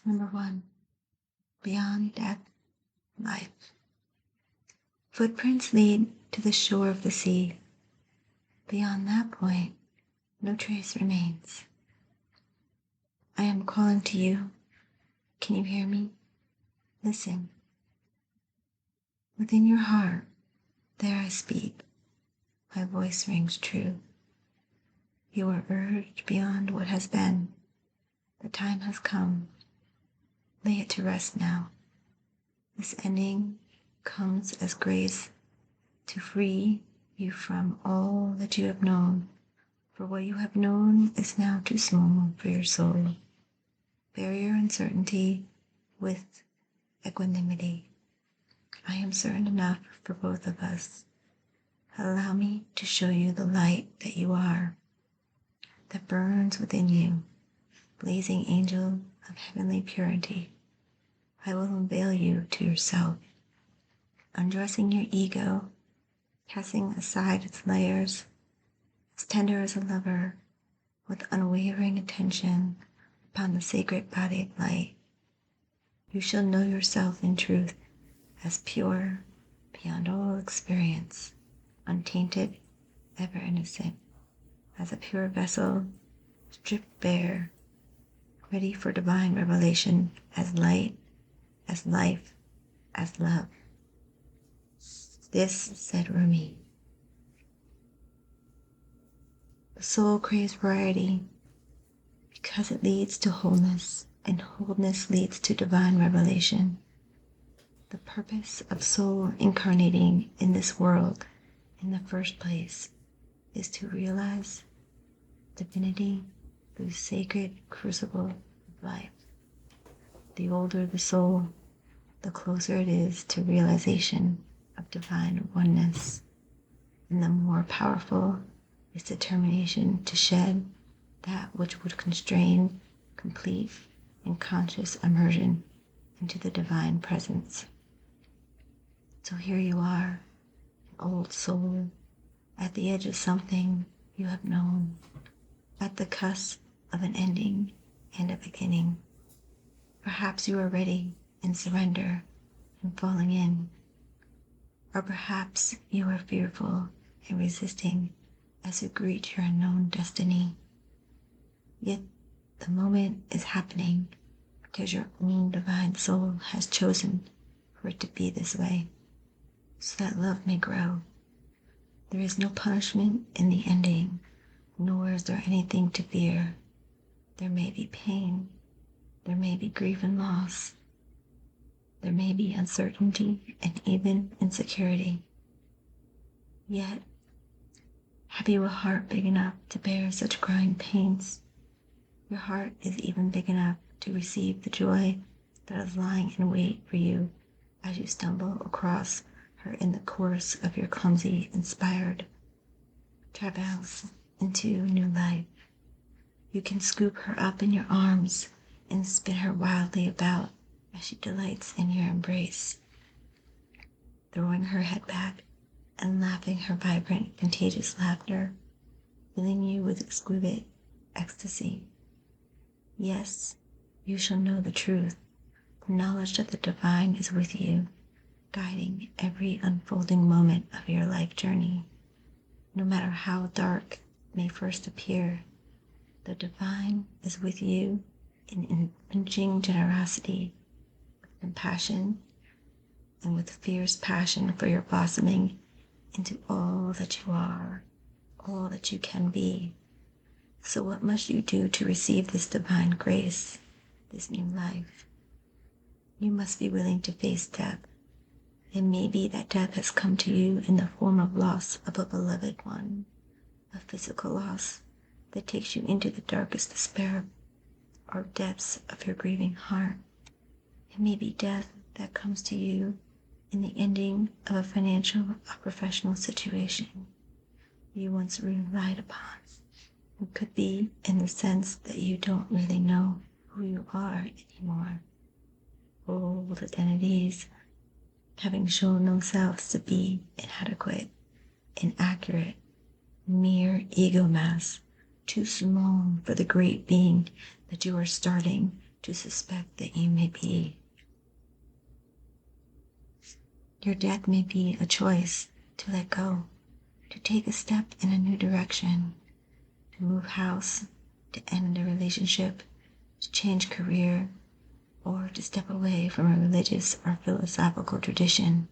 Number 1. Beyond death, life. Footprints lead to the shore of the sea. Beyond that point, no trace remains. I am calling to you. Can you hear me? Listen. Within your heart, there I speak. My voice rings true. You are urged beyond what has been. The time has come. Lay it to rest now. This ending comes as grace to free you from all that you have known, for what you have known is now too small for your soul. Bury your uncertainty with equanimity. I am certain enough for both of us. Allow me to show you the light that you are, that burns within you, blazing angel of heavenly purity. I will unveil you to yourself, undressing your ego, casting aside its layers, as tender as a lover, with unwavering attention upon the sacred body of light. You shall know yourself in truth as pure beyond all experience, untainted, ever innocent, as a pure vessel, stripped bare, ready for divine revelation as light, as life, as love. This, said Rumi. The soul craves variety because it leads to wholeness, and wholeness leads to divine revelation. The purpose of soul incarnating in this world in the first place is to realize divinity through sacred crucible of life. The older the soul, the closer it is to realization of divine oneness, and the more powerful its determination to shed that which would constrain complete and conscious immersion into the divine presence. So here you are, an old soul, at the edge of something you have known, at the cusp of an ending and a beginning. Perhaps you are ready in surrender and falling in, or perhaps you are fearful and resisting as you greet your unknown destiny. Yet the moment is happening because your own divine soul has chosen for it to be this way, so that love may grow. There is no punishment in the ending, nor is there anything to fear. There may be pain, there may be grief and loss, there may be uncertainty and even insecurity. Yet, have you a heart big enough to bear such growing pains? Your heart is even big enough to receive the joy that is lying in wait for you as you stumble across her in the course of your clumsy, inspired travels into new life. You can scoop her up in your arms and spin her wildly about as she delights in your embrace, throwing her head back and laughing her vibrant, contagious laughter, filling you with exquisite ecstasy. Yes, you shall know the truth. The knowledge that the divine is with you, guiding every unfolding moment of your life journey. No matter how dark it may first appear, the divine is with you in unflinching generosity, with compassion, and with fierce passion for your blossoming into all that you are, all that you can be. So what must you do to receive this divine grace, this new life? You must be willing to face death. It may be that death has come to you in the form of loss of a beloved one, a physical loss that takes you into the darkest despair or depths of your grieving heart. It may be death that comes to you in the ending of a financial or professional situation you once relied upon. It could be in the sense that you don't really know who you are anymore. Old identities having shown themselves to be inadequate, inaccurate, mere ego mass, too small for the great being that you are starting to suspect that you may be. Your death may be a choice to let go, to take a step in a new direction, to move house, to end a relationship, to change career, or to step away from a religious or philosophical tradition,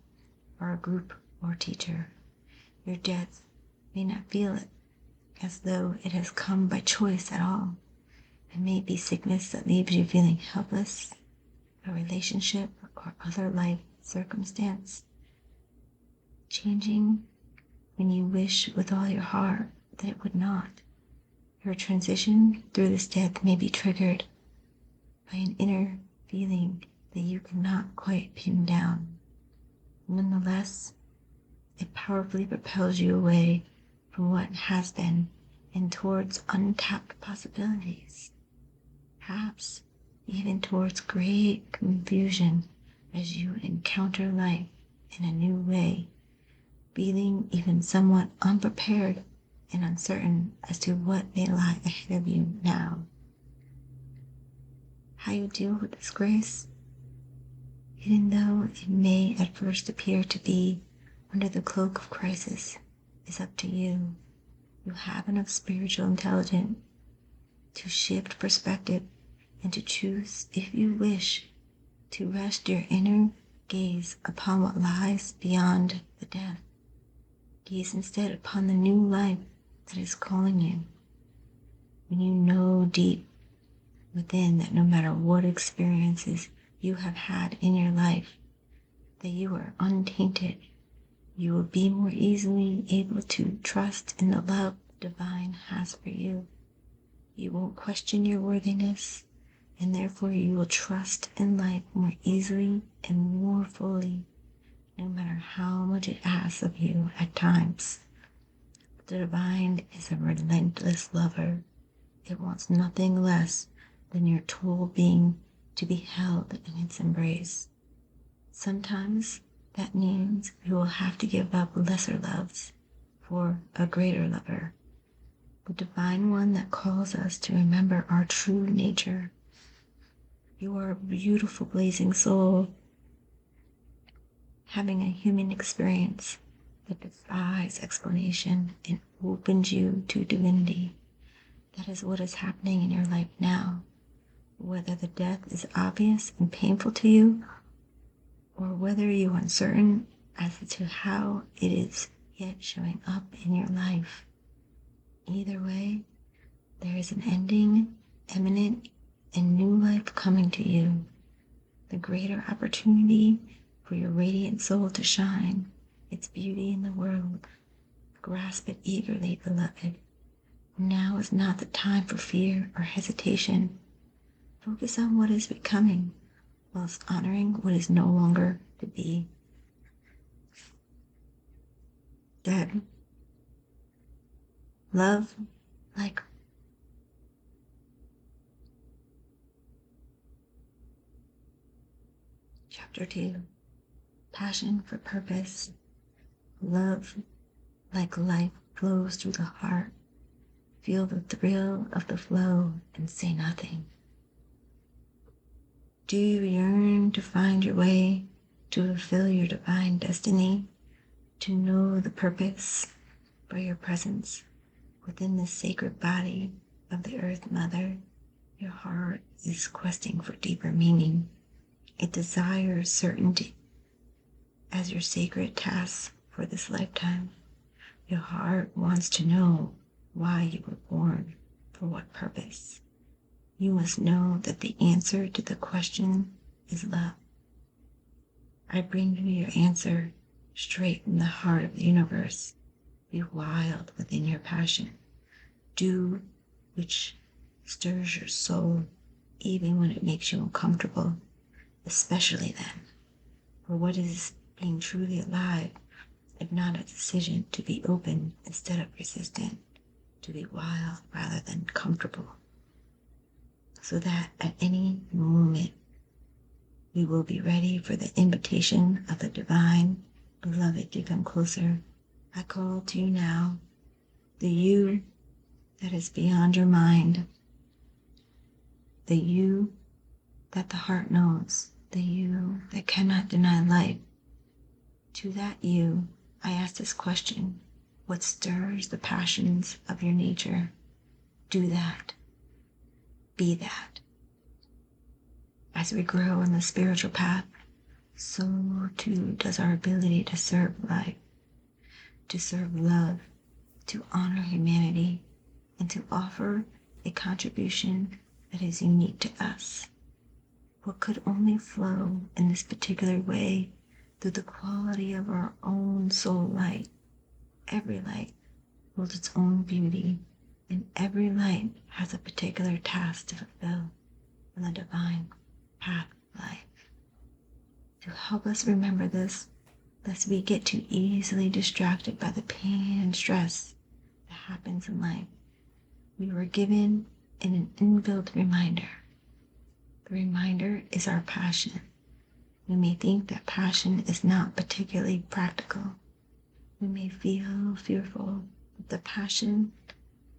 or a group or teacher. Your death may not feel it as though it has come by choice at all. It may be sickness that leaves you feeling helpless, a relationship or other life circumstance changing when you wish with all your heart that it would not. Your transition through this death may be triggered by an inner feeling that you cannot quite pin down. Nonetheless, it powerfully propels you away from what has been and towards untapped possibilities, perhaps even towards great confusion as you encounter life in a new way, feeling even somewhat unprepared and uncertain as to what may lie ahead of you now. How you deal with this grace, even though it may at first appear to be under the cloak of crisis, is up to you. You have enough spiritual intelligence to shift perspective and to choose, if you wish, to rest your inner gaze upon what lies beyond the death. Gaze instead upon the new life that is calling you. When you know deep within that no matter what experiences you have had in your life, that you are untainted, you will be more easily able to trust in the love the divine has for you. You won't question your worthiness, and therefore you will trust in life more easily and more fully, no matter how much it asks of you at times. The divine is a relentless lover. It wants nothing less than your total being to be held in its embrace. Sometimes that means you will have to give up lesser loves for a greater lover, the divine one that calls us to remember our true nature. You are a beautiful blazing soul, having a human experience that defies explanation and opens you to divinity. That is what is happening in your life now, whether the death is obvious and painful to you, or whether you are uncertain as to how it is yet showing up in your life. Either way, there is an ending, imminent, and new life coming to you. The greater opportunity for your radiant soul to shine, its beauty in the world. Grasp it eagerly, beloved. Now is not the time for fear or hesitation. Focus on what is becoming, whilst honoring what is no longer to be. Dead. Love like Chapter 2. Passion for purpose. Love like life flows through the heart. Feel the thrill of the flow and say nothing. Do you yearn to find your way, to fulfill your divine destiny, to know the purpose for your presence within the sacred body of the Earth Mother? Your heart is questing for deeper meaning. It desires certainty as your sacred task for this lifetime. Your heart wants to know why you were born, for what purpose. You must know that the answer to the question is love. I bring you your answer straight from the heart of the universe. Be wild within your passion. Do which stirs your soul, even when it makes you uncomfortable, especially then. For what is being truly alive, if not a decision to be open instead of resistant, to be wild rather than comfortable, so that at any moment we will be ready for the invitation of the divine beloved to come closer. I call to you now, the you that is beyond your mind, the you that the heart knows, the you that cannot deny light. To that you, I ask this question: what stirs the passions of your nature? Do that. Be that. As we grow in the spiritual path, so too does our ability to serve life, to serve love, to honor humanity, and to offer a contribution that is unique to us. What could only flow in this particular way through the quality of our own soul light. Every light holds its own beauty, and every light has a particular task to fulfill in the divine path of life. To help us remember this, lest we get too easily distracted by the pain and stress that happens in life, we were given an inbuilt reminder. The reminder is our passion. We may think that passion is not particularly practical. We may feel fearful of the passion.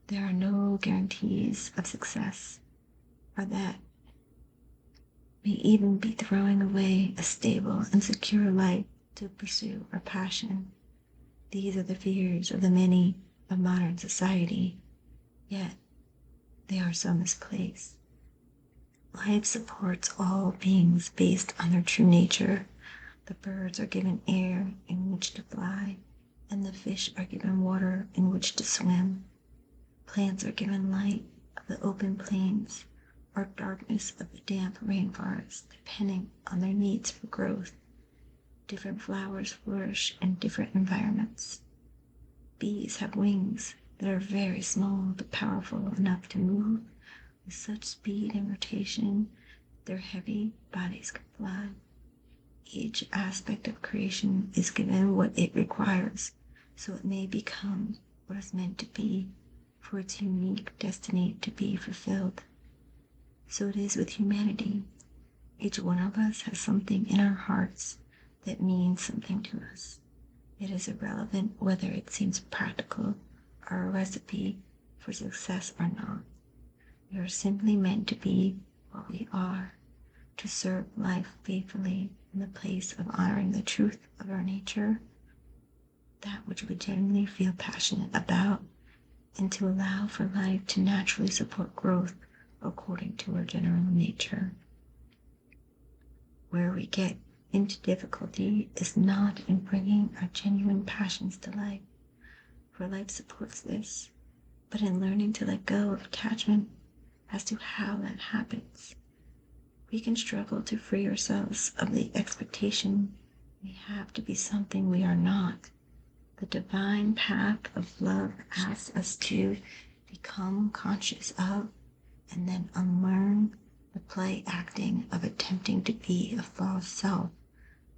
There are no guarantees of success, or that may even be throwing away a stable and secure life to pursue our passion. These are the fears of the many of modern society, yet they are so misplaced. Life supports all beings based on their true nature. The birds are given air in which to fly, and the fish are given water in which to swim. Plants are given light of the open plains or darkness of the damp rainforest, depending on their needs for growth. Different flowers flourish in different environments. Bees have wings that are very small but powerful enough to move with such speed and rotation their heavy bodies can fly. Each aspect of creation is given what it requires, so it may become what it's meant to be, for its unique destiny to be fulfilled. So it is with humanity. Each one of us has something in our hearts that means something to us. It is irrelevant whether it seems practical or a recipe for success or not. We are simply meant to be what we are, to serve life faithfully in the place of honoring the truth of our nature, that which we genuinely feel passionate about, and to allow for life to naturally support growth according to our general nature. Where we get into difficulty is not in bringing our genuine passions to life, for life supports this, but in learning to let go of attachment as to how that happens. We can struggle to free ourselves of the expectation we have to be something we are not. The divine path of love asks us to become conscious of and then unlearn the play acting of attempting to be a false self,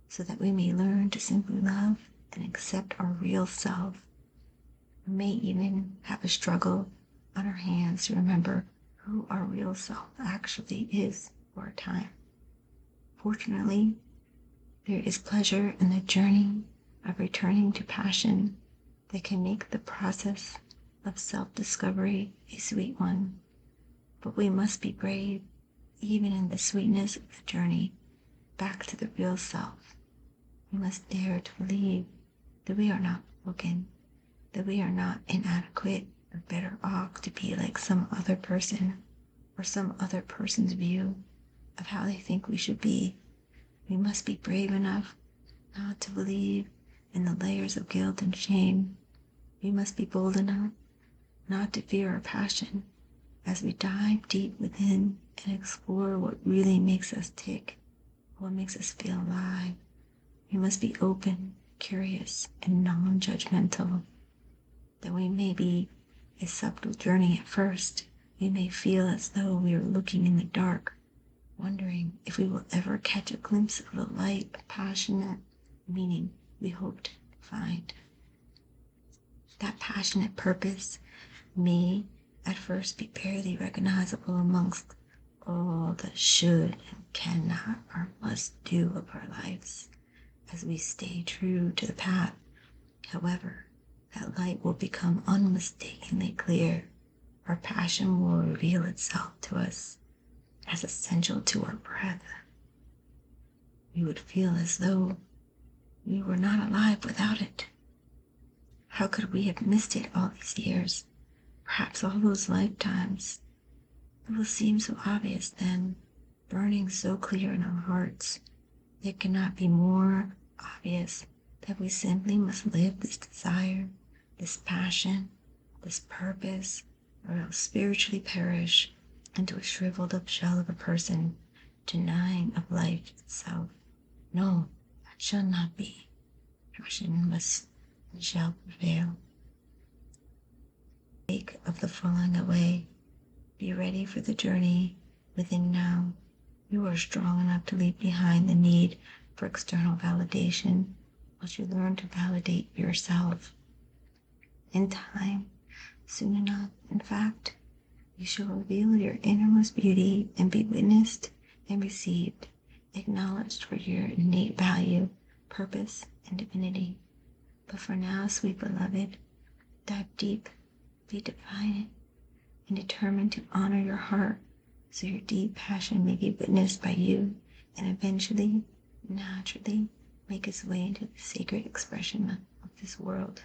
so that we may learn to simply love and accept our real self. We may even have a struggle on our hands to remember who our real self actually is for a time. Fortunately, there is pleasure in the journey of returning to passion that can make the process of self-discovery a sweet one. But we must be brave, even in the sweetness of the journey back to the real self. We must dare to believe that we are not broken, that we are not inadequate or better off to be like some other person or some other person's view of how they think we should be. We must be brave enough not to believe in the layers of guilt and shame. We must be bold enough not to fear our passion as we dive deep within and explore what really makes us tick, what makes us feel alive. We must be open, curious, and non-judgmental. That we may be a subtle journey at first, we may feel as though we are looking in the dark, wondering if we will ever catch a glimpse of the light of passionate meaning we hoped to find. That passionate purpose may at first be barely recognizable amongst all the should and cannot or must do of our lives as we stay true to the path. However, that light will become unmistakably clear. Our passion will reveal itself to us. as essential to our breath. We would feel as though we were not alive without it. How could we have missed it all these years, perhaps all those lifetimes? It will seem so obvious then, burning so clear in our hearts. It cannot be more obvious that we simply must live this desire, this passion, this purpose, or else spiritually perish into a shriveled up shell of a person, denying of life itself. No, that shall not be. Passion must and shall prevail. Take of the falling away. Be ready for the journey within now. You are strong enough to leave behind the need for external validation once you learn to validate yourself. In time, soon enough, in fact, you shall reveal your innermost beauty and be witnessed and received, acknowledged for your innate value, purpose, and divinity. But for now, sweet beloved, dive deep, be defiant, and determined to honor your heart so your deep passion may be witnessed by you and eventually, naturally, make its way into the sacred expression of this world.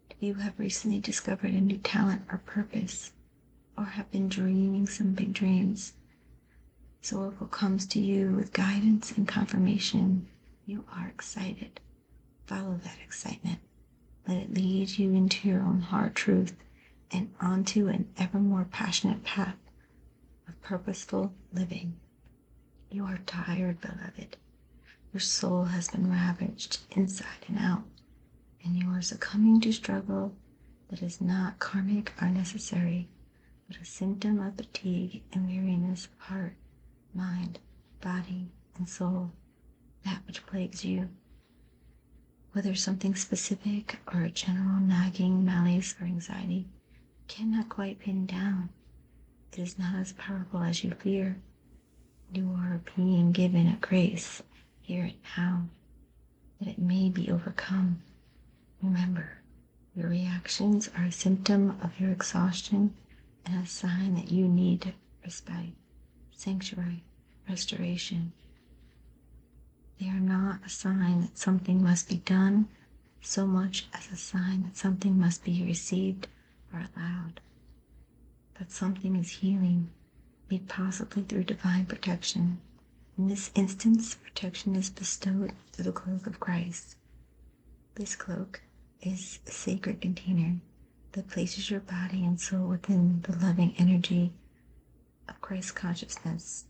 If you have recently discovered a new talent or purpose, or have been dreaming some big dreams, so Oracle comes to you with guidance and confirmation, you are excited. Follow that excitement. Let it lead you into your own heart truth and onto an ever more passionate path of purposeful living. You are tired, beloved. Your soul has been ravaged inside and out, and you are succumbing to struggle that is not karmic or necessary, but a symptom of fatigue and weariness of heart, mind, body, and soul, that which plagues you. Whether something specific or a general nagging malaise or anxiety, cannot quite pin down. It is not as powerful as you fear. You are being given a grace here and now, that it may be overcome. Remember, your reactions are a symptom of your exhaustion and a sign that you need respite, sanctuary, restoration. They are not a sign that something must be done so much as a sign that something must be received or allowed. That something is healing, made possibly through divine protection. In this instance, protection is bestowed through the cloak of Christ. This cloak is a sacred container that places your body and soul within the loving energy of Christ's consciousness.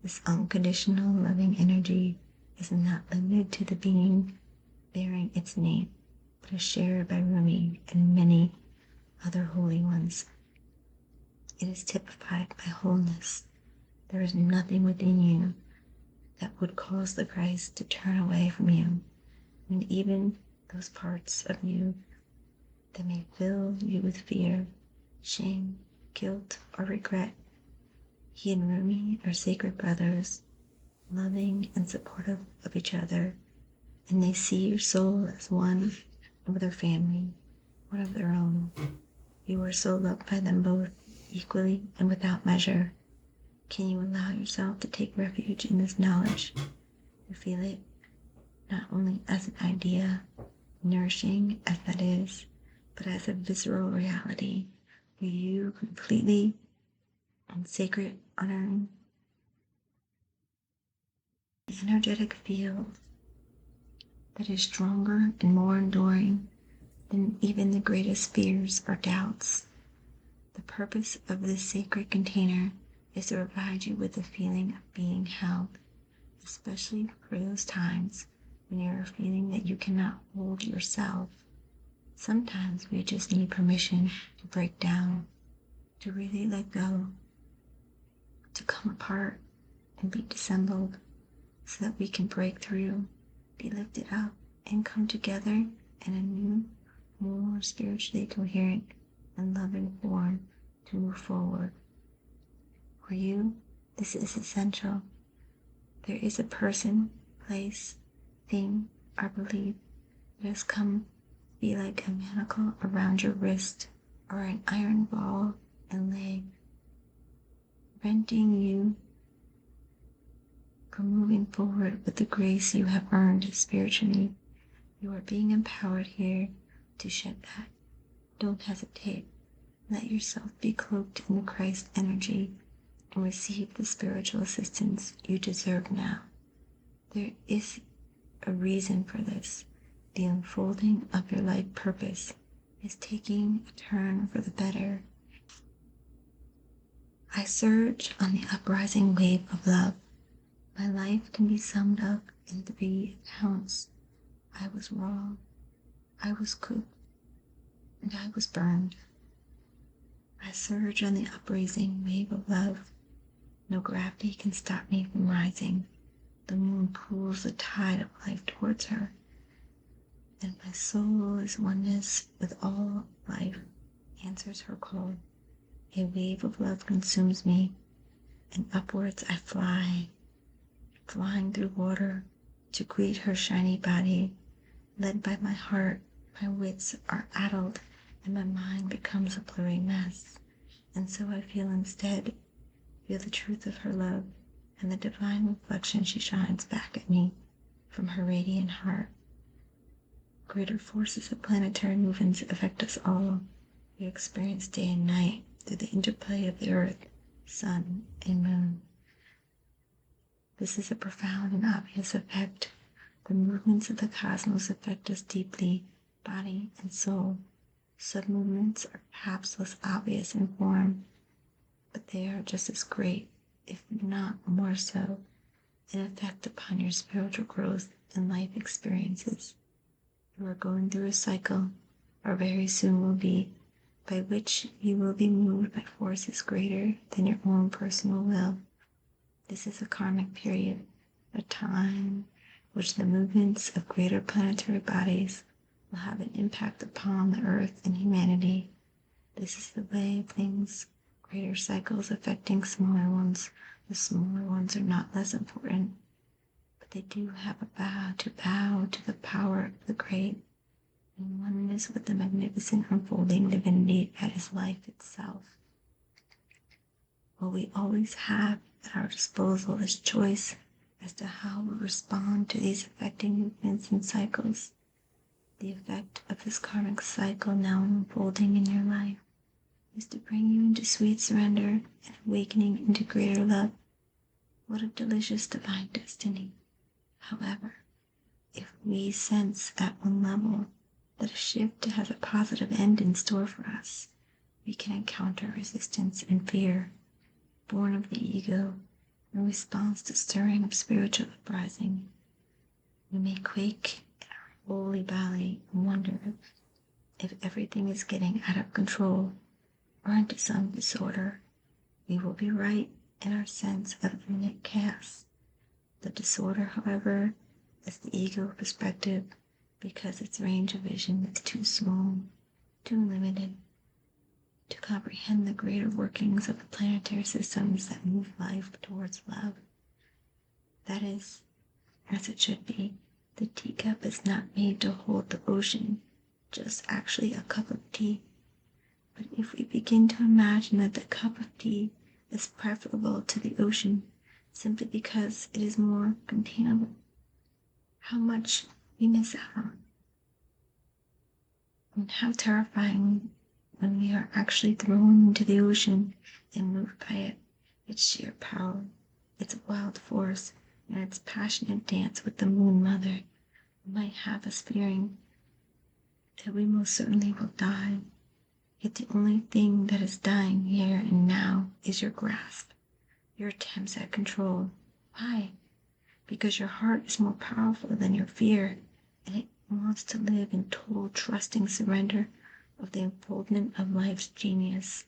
This unconditional loving energy is not limited to the being bearing its name, but is shared by Rumi and many other holy ones. It is typified by wholeness. There is nothing within you that would cause the Christ to turn away from you, and even those parts of you that may fill you with fear, shame, guilt, or regret. He and Rumi are sacred brothers, loving and supportive of each other, and they see your soul as one of their family, one of their own. You are so loved by them both, equally and without measure. Can you allow yourself to take refuge in this knowledge, to feel it not only as an idea, nourishing as that is, but as a visceral reality, where you completely and sacred honoring the energetic field that is stronger and more enduring than even the greatest fears or doubts. The purpose of this sacred container is to provide you with a feeling of being held, especially for those times when you are feeling that you cannot hold yourself. Sometimes we just need permission to break down, to really let go, to come apart and be dissembled, so that we can break through, be lifted up, and come together in a new, more spiritually coherent and loving form to move forward. For you, this is essential. There is a person, place, thing, or belief that has come to be like a manacle around your wrist or an iron ball and leg. preventing you from moving forward with the grace you have earned spiritually. You are being empowered here to shed that. Don't hesitate. Let yourself be cloaked in the Christ energy and receive the spiritual assistance you deserve now. There is a reason for this. The unfolding of your life purpose is taking a turn for the better. I surge on the uprising wave of love. My life can be summed up in 3 accounts. I was raw, I was cooked, and I was burned. I surge on the uprising wave of love. No gravity can stop me from rising. The moon pulls the tide of life towards her, and my soul is oneness with all life, answers her call. A wave of love consumes me, and upwards I fly, flying through water to greet her shiny body. Led by my heart, my wits are addled, and my mind becomes a blurry mess. And so I feel instead, feel the truth of her love and the divine reflection she shines back at me from her radiant heart. Greater forces of planetary movements affect us all. We experience day and night through the interplay of the earth, sun, and moon. This is a profound and obvious effect. The movements of the cosmos affect us deeply, body and soul. Sub-movements are perhaps less obvious in form, but they are just as great, if not more so, in effect upon your spiritual growth and life experiences. You are going through a cycle, or very soon will be, by which you will be moved by forces greater than your own personal will. This is a karmic period, a time which the movements of greater planetary bodies will have an impact upon the earth and humanity. This is the way of things, greater cycles affecting smaller ones. The smaller ones are not less important, but they do have a bow to the power of the great, in oneness with the magnificent unfolding divinity that is life itself. What we always have at our disposal is choice as to how we respond to these affecting movements and cycles. The effect of this karmic cycle now unfolding in your life is to bring you into sweet surrender and awakening into greater love. What a delicious divine destiny. However, if we sense at one level that a shift has a positive end in store for us, we can encounter resistance and fear, born of the ego, in response to stirring of spiritual uprising. We may quake in our holy valley and wonder if everything is getting out of control or into some disorder. We will be right in our sense of imminent chaos. The disorder, however, is the ego perspective, because its range of vision is too small, too limited, to comprehend the greater workings of the planetary systems that move life towards love. That is, as it should be. The teacup is not made to hold the ocean, just actually a cup of tea. But if we begin to imagine that the cup of tea is preferable to the ocean simply because it is more containable, how much we miss out on. And how terrifying when we are actually thrown into the ocean and moved by it, its sheer power, its wild force, and its passionate dance with the Moon Mother, might have us fearing that we most certainly will die. Yet the only thing that is dying here and now is your grasp, your attempts at control. Why? Because your heart is more powerful than your fear, and it wants to live in total trusting surrender of the unfoldment of life's genius.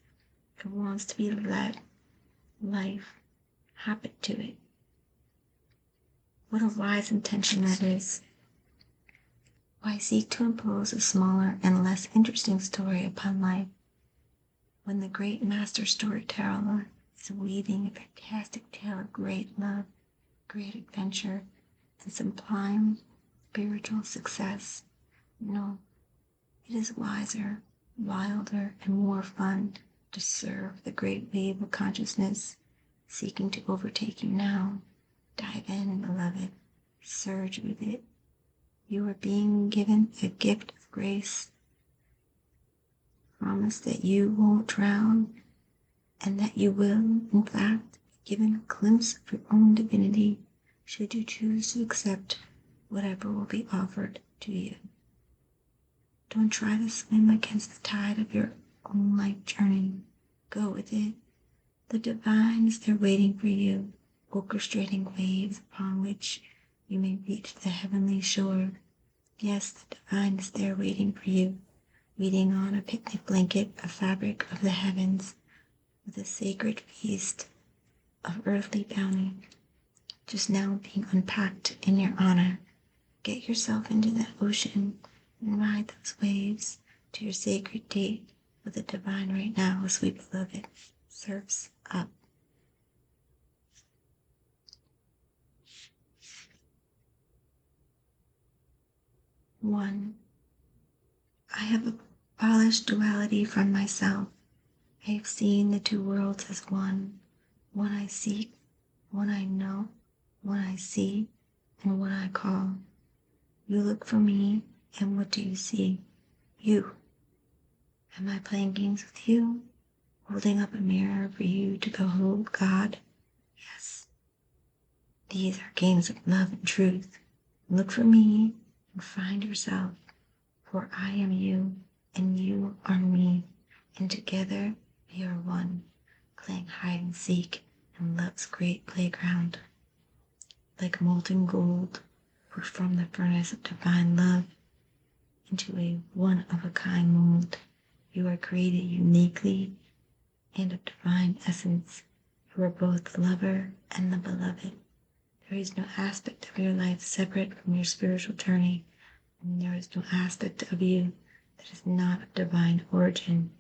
It wants to be let life happen to it. What a wise intention that is. Why seek to impose a smaller and less interesting story upon life, when the great master storyteller is weaving a fantastic tale of great love, great adventure, and sublime spiritual success? No, it is wiser, wilder, and more fun to serve the great wave of consciousness seeking to overtake you now. Dive in, beloved. Surge with it. You are being given a gift of grace. Promise that you won't drown, and that you will, in fact, be given a glimpse of your own divinity should you choose to accept whatever will be offered to you. Don't try to swim against the tide of your own life journey. Go with it. The divine is there waiting for you, orchestrating waves upon which you may reach the heavenly shore. Yes, the divine is there waiting for you, reading on a picnic blanket, a fabric of the heavens, with a sacred feast of earthly bounty, just now being unpacked in your honor. Get yourself into that ocean and ride those waves to your sacred date with the divine right now, sweet beloved. Surfs up. One, I have abolished duality from myself. I have seen the two worlds as one I seek, one I know, one I see, and one I call. You look for me, and what do you see? You. Am I playing games with you? Holding up a mirror for you to behold God? Yes. These are games of love and truth. Look for me and find yourself, for I am you, and you are me, and together we are one, playing hide and seek in love's great playground. Like molten gold, pushed from the furnace of divine love into a one-of-a-kind mold, you are created uniquely and of divine essence. You are both the lover and the beloved. There is no aspect of your life separate from your spiritual journey, and there is no aspect of you that is not of divine origin.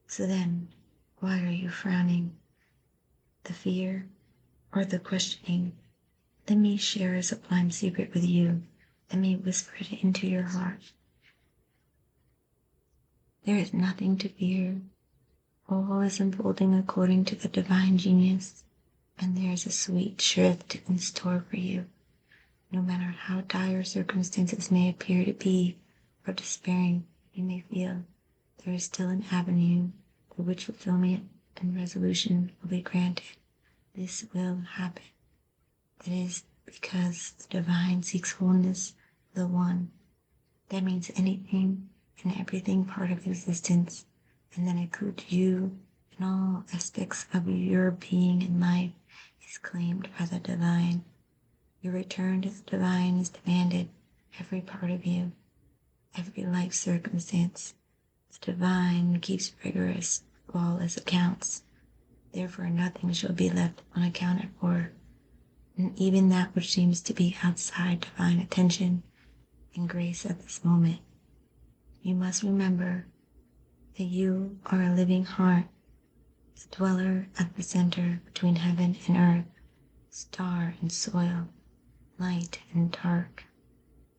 So then, why are you frowning? The fear or the questioning? Let me share a sublime secret with you. Let me whisper it into your heart. There is nothing to fear. All is unfolding according to the divine genius, and there is a sweet shift in store for you. No matter how dire circumstances may appear to be, or despairing you may feel, there is still an avenue through which fulfillment and resolution will be granted. This will happen. It is because the divine seeks wholeness, the one. That means anything and everything part of existence, and that includes you and all aspects of your being and life, is claimed by the divine. Your return to the divine is demanded, every part of you, every life circumstance. The divine keeps rigorous, flawless accounts. Therefore nothing shall be left unaccounted for, and even that which seems to be outside divine attention and grace at this moment. You must remember that you are a living heart, the dweller at the center between heaven and earth, star and soil, light and dark.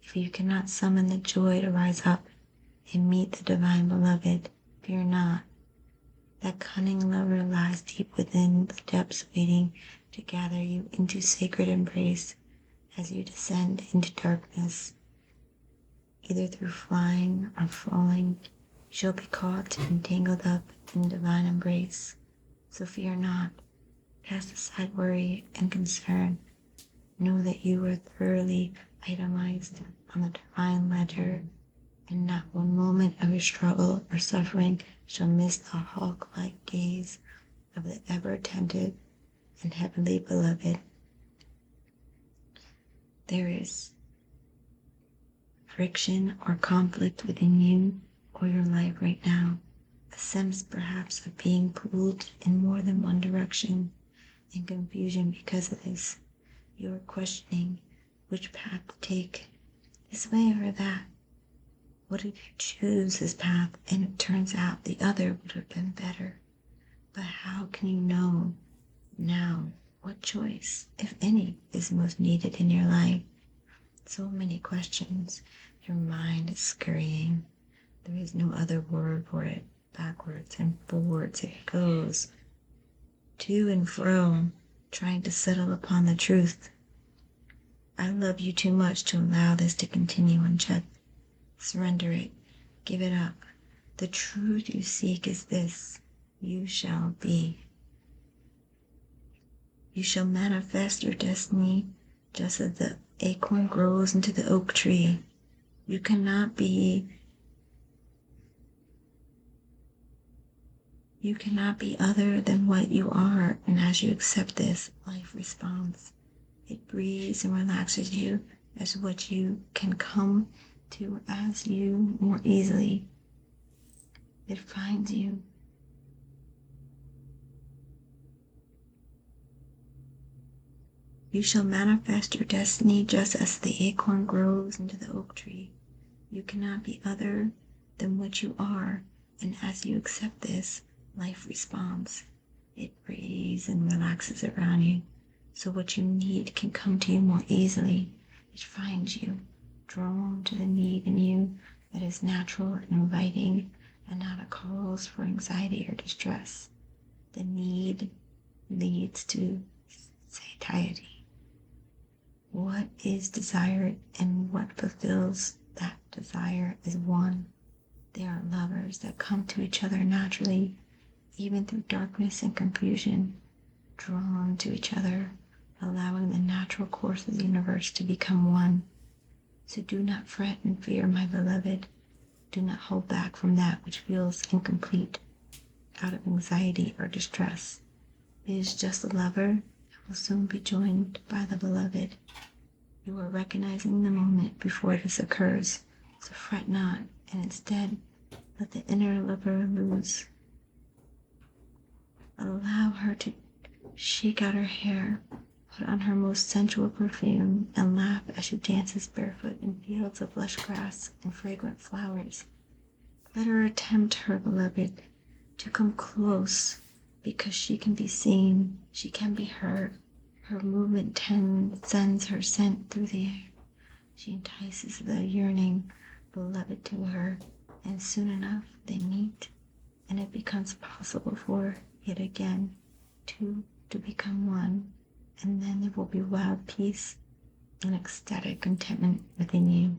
If you cannot summon the joy to rise up and meet the divine beloved, fear not. That cunning lover lies deep within the depths, waiting to gather you into sacred embrace as you descend into darkness. Either through flying or falling, you shall be caught and tangled up in divine embrace. So fear not. Cast aside worry and concern. Know that you are thoroughly itemized on the divine ledger, and not one moment of your struggle or suffering shall miss the hawk-like gaze of the ever-attentive and heavenly beloved. There is friction or conflict within you or your life right now, a sense perhaps of being pulled in more than one direction, and confusion because of this. You are questioning which path to take, this way or that. What if you choose this path and it turns out the other would have been better? But how can you know now what choice, if any, is most needed in your life? So many questions. Your mind is scurrying. There is no other word for it. Backwards and forwards it goes. to and fro, trying to settle upon the truth. I love you too much to allow this to continue unchecked. Surrender it. Give it up. The truth you seek is this: you shall be. You shall manifest your destiny just as the acorn grows into the oak tree. You cannot be other than what you are, and as you accept this, life responds. It breathes and relaxes you as what you can come to as you more easily. It finds you. You shall manifest your destiny just as the acorn grows into the oak tree. You cannot be other than what you are, and as you accept this, life responds. It breathes and relaxes around you, so what you need can come to you more easily. It finds you, drawn to the need in you that is natural and inviting, and not a cause for anxiety or distress. The need leads to satiety. What is desired and what fulfills that desire is one. They are lovers that come to each other naturally, even through darkness and confusion, drawn to each other, allowing the natural course of the universe to become one. So do not fret and fear, my beloved. Do not hold back from that which feels incomplete out of anxiety or distress. It is just a lover and will soon be joined by the beloved. You are recognizing the moment before this occurs, so fret not, and instead let the inner lover loose. Allow her to shake out her hair, put on her most sensual perfume, and laugh as she dances barefoot in fields of lush grass and fragrant flowers. Let her tempt her beloved to come close, because she can be seen, she can be heard. Her movement sends her scent through the air. She entices the yearning beloved to her, and soon enough they meet, and it becomes possible for, yet again, two to become one, and then there will be wild peace and ecstatic contentment within you.